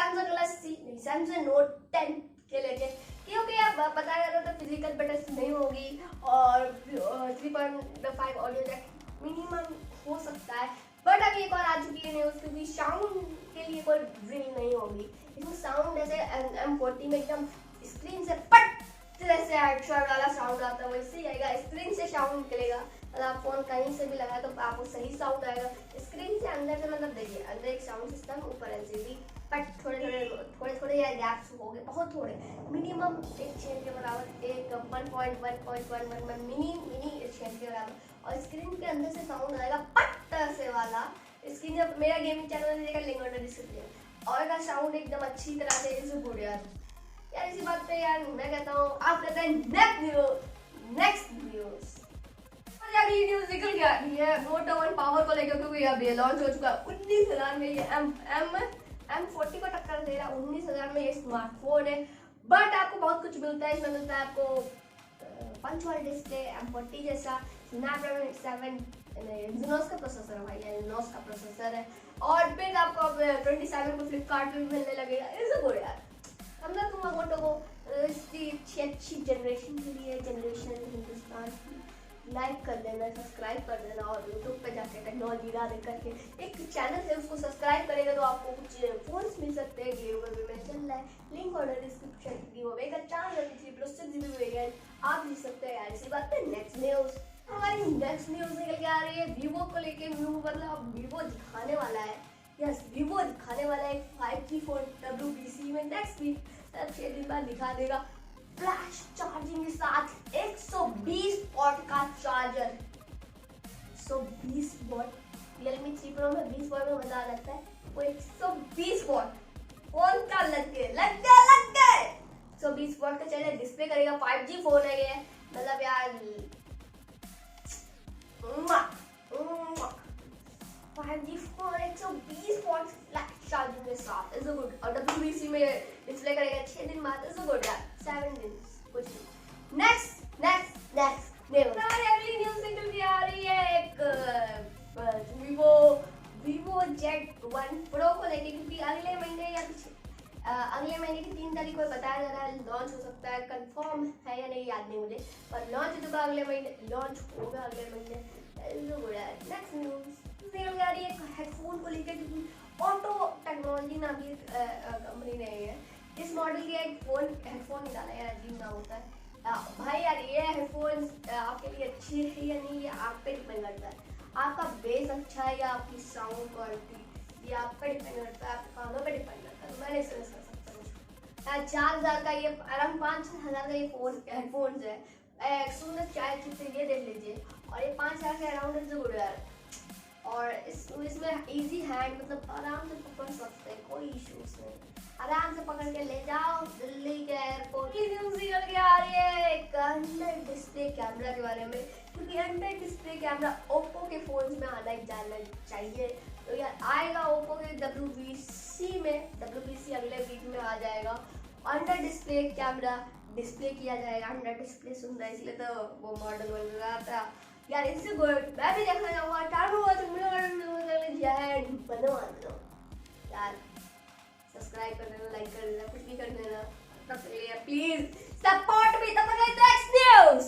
Samsung Galaxy नहीं Samsung note 10 के लेके, क्योंकि आप बताया जाता था फिजिकल बटन नहीं होगी और 3.5 ऑडियो जैक मिनिमम हो सकता है, बट अभी एक और आ चुकी है न्यूज़, क्योंकि साउंड के लिए कोई ड्रिल नहीं होगी इसमें। साउंड जैसे M40 में एकदम स्क्रीन से पट जैसे हेडशॉट वाला साउंड आता है वैसे ही आएगा, स्क्रीन से साउंड निकलेगा। अगर आप फोन कहीं से भी लगाए तो आपको सही साउंड आएगा स्क्रीन से अंदर से। मतलब देखिए अंदर एक साउंड सिस्टम, ऊपर LCD, बट थोड़े या गैप्स हो गए, बहुत थोड़े, मिनिमम एक छेद के बराबर, एक 1.1 मिनी छेद के बराबर, और स्क्रीन के अंदर से साउंड आएगा पट से वाला। स्क्रीन जब मेरा गेमिंग चैनल देखा लिंक ऑर्डर डिस्क्रिप्शन, और का साउंड एकदम अच्छी तरह से इसे गुड यार इसी बात पे यार मैं कहता हूँ आप कहते हैं नेक्स्ट न्यूज़। यार ये न्यूज़ निकल गया है Moto One पावर को लेकर, क्योंकि अभी लॉन्च हो चुका है 19,000 में। ये M40 को टक्कर दे रहा है 19,000 में ये स्मार्टफोन है। बट आपको बहुत कुछ मिलता है इसमें, मिलता है आपको पंच वाला डिस्प्ले M40 जैसा, स्नैपड्रैगन 7 एक्सिनोस का प्रोसेसर है भाई, एक्सिनोस का प्रोसेसर है। और फिर आपको 27 को फ्लिपकार्ट पे भी मिलने लगेगा। इसे बोल यार हम ना तुम मोटो को इसकी अच्छी जनरेशन के लिए, जनरेशन हिंदुस्तान की लाइक कर देना, सब्सक्राइब कर देना, और यूट्यूब पे जाके टेक्नोलॉजी राधे करके एक चैनल है उसको सब्सक्राइब करेगा तो आपको कुछ फोन्स मिल सकते हैं। गिव अवे में चल रहा है, link order description, give away का 4 GB वेरिएंट आप जीत सकते हैं यार। इसी बात पे नेक्स्ट न्यूज़, हमारी नेक्स्ट न्यूज़ निकल के आ रही है वीवो को लेके। वीवो मतलब वीवो दिखाने वाला है, यस वीवो दिखाने वाला है 5G फोन WBC में नेक्स्ट वीक, 6 दिन बाद दिखा देगा फ्लैश चार्जिंग के साथ 120 वॉट का चार्जर। 120 वॉट, Realme 3 Pro में 20 वॉट में मजा लगता है, वो 120 वॉट फोन का लग गए 120 वॉट का चले डिस्प्ले करेगा। 5G फोन है ये, मतलब यार 5G phone 120 what flash charging के साथ इज गुड, और WBC में डिस्प्ले करेगा 6 दिन बाद इज गुड यार, 7 दिन कुछ नहीं। नेक्स्ट न्यूज़, हमारी अगली न्यूज़ निकल के आ रही है एक Vivo Z1 Pro को लेके, क्योंकि अगले महीने की 3 तारीख को बताया जा रहा है लॉन्च हो सकता है, कंफर्म है या नहीं याद नहीं मुझे, पर लॉन्च हो चुका अगले महीने, लॉन्च होगा अगले महीने। नेक्स्ट न्यूज़ निकल आ रही है हेडफोन को लेकर, क्योंकि ऑटो-टेक्नोलॉजी नाम की कंपनी नहीं है, इस मॉडल की एक हेडफोन निकाला है, अजीब नाम होता है भाई यार। ये हेडफोन आपके लिए अच्छी है या नहीं ये आप पे डिपेंड करता है, आपका बेस अच्छा है या आपकी साउंड क्वालिटी, ये आप पे डिपेंड करता है, आपके कानों पे डिपेंड करता है। मैंने सजेस्ट कर सकता हूँ 4,000 का ये, अराउंड 5,000 का ये हेडफोन्स है, सुंदर चाय चित्र ये देख लीजिए, और ये 5,000 के अराउंड इज गुड यार। और इसमें इजी हैंड, मतलब आराम से पकड़ सकते हैं, कोई इश्यूज नहीं, आराम से पकड़ के ले जाओ दिल्ली के एयरपोर्ट। न्यूज़ निकल के आ रही है एक अंडर डिस्प्ले कैमरा के बारे में, क्योंकि अंडर डिस्प्ले कैमरा ओप्पो के फोन्स में आना जाना चाहिए, तो यार आएगा ओप्पो के WBC में, WBC अगले वीक में आ जाएगा। अंडर डिस्प्ले कैमरा डिस्प्ले किया जाएगा, अंडर डिस्प्ले सुन रहा है इसलिए तो वो मॉडल बन रहा था यार, इससे मैं भी देखना चाहूँगा यार। सब्सक्राइब कर देना, लाइक कर देना, कुछ भी कर देना, प्लीज सपोर्ट मी। तब तक नेक्स्ट न्यूज़।